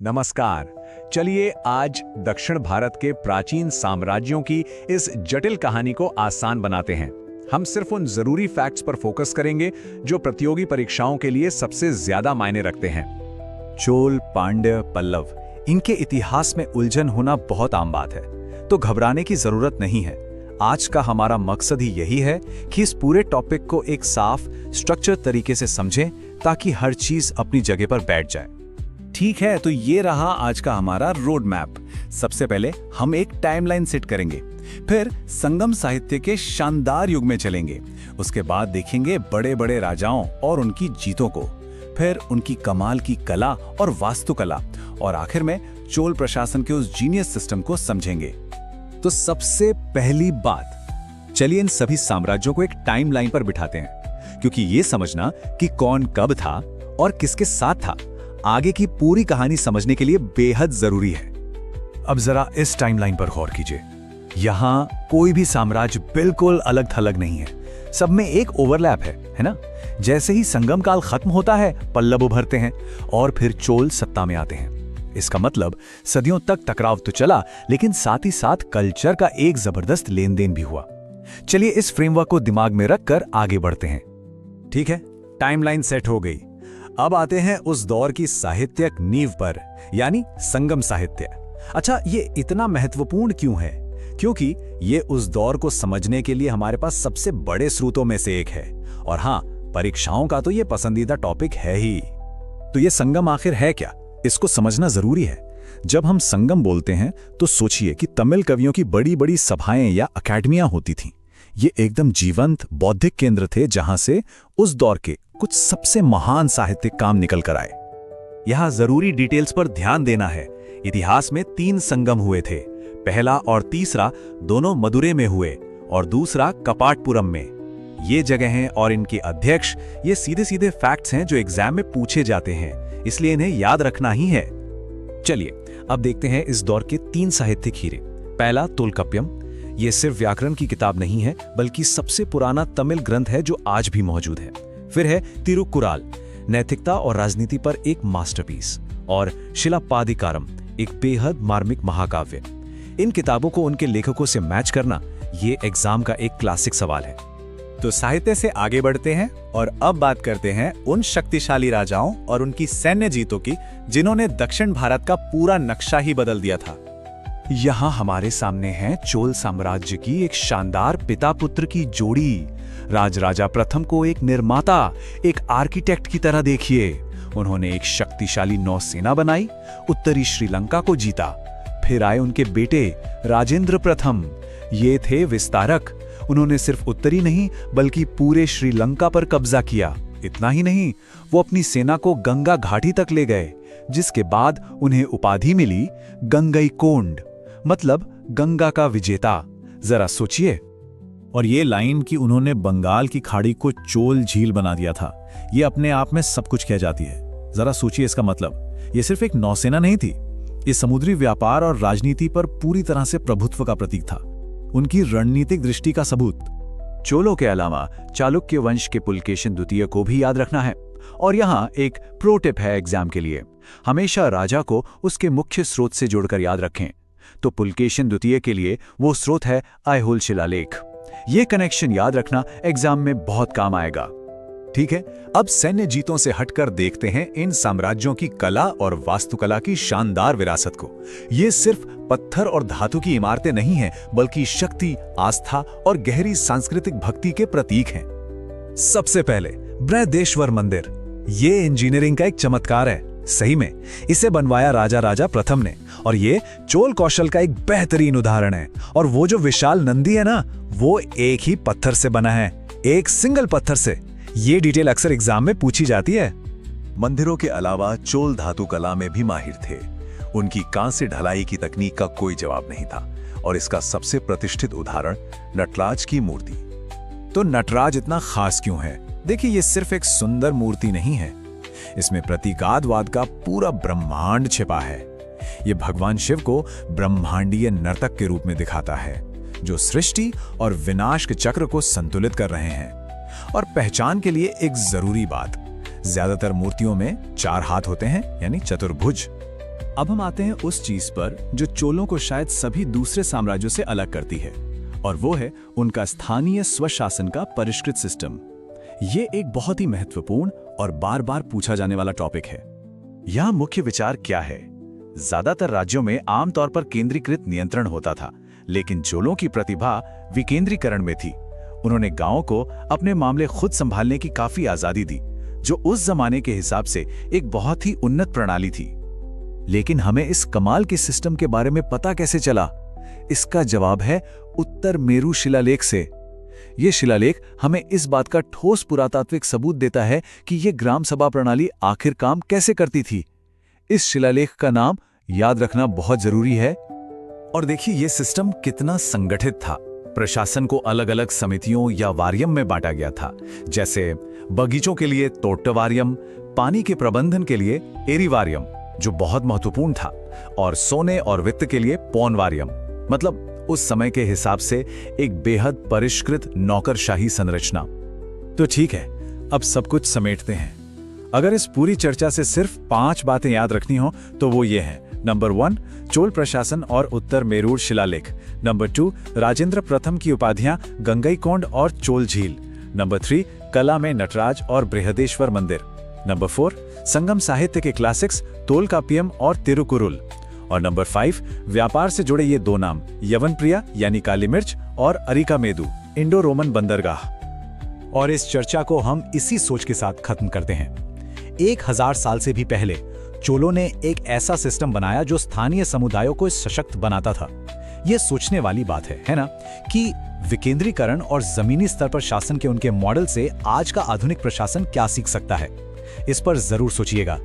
नमस्कार। चलिए आज दक्षिण भारत के प्राचीन साम्राज्यों की इस जटिल कहानी को आसान बनाते हैं। हम सिर्फ उन जरूरी फैक्ट्स पर फोकस करेंगे जो प्रतियोगी परीक्षाओं के लिए सबसे ज्यादा मायने रखते हैं। चोल, पांड्य, पल्लव, इनके इतिहास में उलझन होना बहुत आम बात है, तो घबराने की जरूरत नहीं है। आज का हमारा मकसद ही यही है कि इस पूरे टॉपिक को एक साफ, स्ट्रक्चर तरीके से समझें ताकि हर चीज अपनी जगह पर बैठ जाए। ठीक है, तो ये रहा आज का हमारा रोड मैप। सबसे पहले हम एक टाइमलाइन सेट करेंगे, फिर संगम साहित्य के शानदार युग में चलेंगे। उसके बाद देखेंगे बड़े बड़े राजाओं और उनकी जीतों को, फिर उनकी कमाल की कला और वास्तुकला, और आखिर में चोल प्रशासन के उस जीनियस सिस्टम को समझेंगे। तो सबसे पहली बात, चलिए इन सभी साम्राज्यों को एक टाइमलाइन पर बिठाते हैं, क्योंकि ये समझना कि कौन कब था और किसके साथ था आगे की पूरी कहानी समझने के लिए बेहद जरूरी है। अब जरा इस टाइमलाइन पर गौर कीजिए। यहाँ कोई भी साम्राज्य बिल्कुल अलग थलग नहीं है, सब में एक ओवरलैप है ना? जैसे ही संगम काल खत्म होता है, पल्लव उभरते हैं और फिर चोल सत्ता में आते हैं। इसका मतलब सदियों तक टकराव तो चला, लेकिन साथ ही साथ कल्चर का एक जबरदस्त लेन देन भी हुआ। चलिए इस फ्रेमवर्क को दिमाग में रखकर आगे बढ़ते हैं। ठीक है, टाइमलाइन सेट हो गई। अब आते हैं उस दौर की साहित्यिक नींव पर, यानी संगम साहित्य। अच्छा, ये इतना महत्वपूर्ण क्यों है? क्योंकि ये उस दौर को समझने के लिए हमारे पास सबसे बड़े स्रोतों में से एक है, और हाँ, परीक्षाओं का तो ये पसंदीदा टॉपिक है ही। तो ये संगम आखिर है क्या, इसको समझना जरूरी है। जब हम संगम बोलते हैं तो सोचिए कि तमिल कवियों की बड़ी बड़ी सभाएं या अकेडमियां होती थीं। ये एकदम जीवंत बौद्धिक केंद्र थे, जहां से उस दौर के कुछ सबसे महान साहित्यिक काम निकल कर आए। यहां जरूरी डिटेल्स पर ध्यान देना है। इतिहास में 3 संगम हुए थे। पहला और तीसरा दोनों मदुरै में हुए और दूसरा कपाटपुरम में। ये जगहें और इनके अध्यक्ष, ये सीधे सीधे फैक्ट्स हैं जो एग्जाम में पूछे जाते हैं, इसलिए इन्हें याद रखना ही है। चलिए अब देखते हैं इस दौर के 3 साहित्यिक हीरे। पहला तोलकाप्पियम। ये सिर्फ व्याकरण की किताब नहीं है, बल्कि सबसे पुराना तमिल ग्रंथ है जो आज भी मौजूद है। फिर है तिरुकुराल, नैतिकता और राजनीति पर एक मास्टरपीस, और शिलाप्पादिकारम, एक बेहद मार्मिक महाकाव्य। इन किताबों को उनके लेखकों से मैच करना ये एग्जाम का एक क्लासिक सवाल है। तो साहित्य से आगे बढ़ते हैं और अब बात करते हैं उन शक्तिशाली राजाओं और उनकी सैन्य जीतों की, जिन्होंने दक्षिण भारत का पूरा नक्शा ही बदल दिया था। यहाँ हमारे सामने है चोल साम्राज्य की एक शानदार पिता पुत्र की जोड़ी। राजराजा प्रथम को एक निर्माता, एक आर्किटेक्ट की तरह देखिए। उन्होंने एक शक्तिशाली नौसेना बनाई, उत्तरी श्रीलंका को जीता। फिर आए उनके बेटे राजेंद्र प्रथम, ये थे विस्तारक। उन्होंने सिर्फ उत्तरी नहीं बल्कि पूरे श्रीलंका पर कब्जा किया। इतना ही नहीं, वो अपनी सेना को गंगा घाटी तक ले गए, जिसके बाद उन्हें उपाधि मिली गंगईकोंड, मतलब गंगा का विजेता। जरा सोचिए। और ये लाइन कि उन्होंने बंगाल की खाड़ी को चोल झील बना दिया था, ये अपने आप में सब कुछ कह जाती है। जरा सोचिए इसका मतलब। ये सिर्फ एक नौसेना नहीं थी, ये समुद्री व्यापार और राजनीति पर पूरी तरह से प्रभुत्व का प्रतीक था, उनकी रणनीतिक दृष्टि का सबूत। चोलों के अलावा चालुक्य वंश के पुलकेशिन द्वितीय को भी याद रखना है। और यहाँ एक प्रो टिप है एग्जाम के लिए, हमेशा राजा को उसके मुख्य स्रोत से जोड़कर याद रखें। तो पुलकेशिन द्वितीय के लिए वो स्रोत है ऐहोल शिलालेख। ये कनेक्शन याद रखना एग्जाम में बहुत काम आएगा। ठीक है, अब सैन्य जीतों से हटकर देखते हैं इन साम्राज्यों की कला और वास्तुकला की शानदार विरासत को। ये सिर्फ पत्थर और धातु की इमारतें नहीं हैं, बल्कि शक्ति, आस्था और गहरी सांस्कृतिक भक्ति के प्रतीक हैं। सबसे पहले बृहदेश्वर मंदिर। ये इंजीनियरिंग का एक चमत्कार है। सही में इसे बनवाया राजा प्रथम ने, और ये चोल कौशल का एक बेहतरीन उदाहरण है। और वो जो विशाल नंदी है ना, वो एक ही पत्थर से बना है, एक सिंगल पत्थर से। ये डिटेल अक्सर एग्जाम में पूछी जाती है। मंदिरों के अलावा चोल धातु कला में भी माहिर थे। उनकी कांस्य ढलाई की तकनीक का कोई जवाब नहीं था, और इसका सबसे प्रतिष्ठित उदाहरण नटराज की मूर्ति। तो नटराज इतना खास क्यों है? देखिए, ये सिर्फ एक सुंदर मूर्ति नहीं है, इसमें प्रतीकात्मवाद का पूरा ब्रह्मांड छिपा है। ये भगवान शिव को ब्रह्मांडीय नर्तक के रूप में दिखाता है, जो सृष्टि और विनाश के चक्र को संतुलित कर रहे हैं। और पहचान के लिए एक जरूरी बात, ज्यादातर मूर्तियों में 4 हाथ होते हैं, यानी चतुर्भुज। अब हम आते हैं उस चीज पर जो चोलों को शायद सभी दूसरे साम्राज्यों से अलग करती है, और वो है उनका स्थानीय स्वशासन का परिष्कृत सिस्टम। ये एक बहुत ही महत्वपूर्ण और बार बार पूछा जाने वाला टॉपिक है। यहाँ मुख्य विचार क्या है? ज्यादातर राज्यों में आमतौर पर केंद्रीकृत नियंत्रण होता था, लेकिन चोलों की प्रतिभा विकेंद्रीकरण में थी। उन्होंने गांवों को अपने मामले खुद संभालने की काफी आजादी दी, जो उस जमाने के हिसाब से एक बहुत ही उन्नत प्रणाली थी। लेकिन हमें इस कमाल के सिस्टम के बारे में पता कैसे चला? इसका जवाब है उत्तर मेरू शिलालेख से। यह शिलालेख हमें इस बात का ठोस पुरातात्विक सबूत देता है कि यह ग्राम सभा प्रणाली आखिर काम कैसे करती थी। इस शिलालेख का नाम याद रखना बहुत जरूरी है। और देखिए यह सिस्टम कितना संगठित था। प्रशासन को अलग अलग समितियों या वारियम में बांटा गया था, जैसे बगीचों के लिए तोट्टवारियम, पानी के प्रबंधन के लिए एरीवारियम, जो बहुत महत्वपूर्ण था, और सोने और वित्त के लिए पौनवारियम। मतलब उस समय के हिसाब से एक बेहद परिष्कृत नौकरशाही संरचना। तो ठीक है, अब सब कुछ समेटते हैं। अगर इस पूरी चर्चा से सिर्फ 5 बातें याद रखनी हो तो वो ये हैं। नंबर 1, चोल प्रशासन और उत्तर मेरूर शिलालेख। नंबर 2, राजेंद्र प्रथम की उपाधियां गंगईकोंड और चोल झील। नंबर 3, कला में नटराज और बृहदेश्वर मंदिर। नंबर 4, संगम साहित्य के क्लासिक्स तोलकापियम और तिरुकुरुल। और नंबर 5, व्यापार से जुड़े ये 2 नाम, यवनप्रिया यानी काली मिर्च और अरिकामेदु, इंडो रोमन बंदरगाह। और इस चर्चा को हम इसी सोच के साथ खत्म करते हैं। 1000 साल से भी पहले चोलों ने एक ऐसा सिस्टम बनाया जो स्थानीय समुदायों को सशक्त बनाता था। यह सोचने वाली बात है ना, कि विकेंद्रीकरण और जमीनी स्तर पर शासन के उनके मॉडल से आज का आधुनिक प्रशासन क्या सीख सकता है। इस पर जरूर सोचिएगा।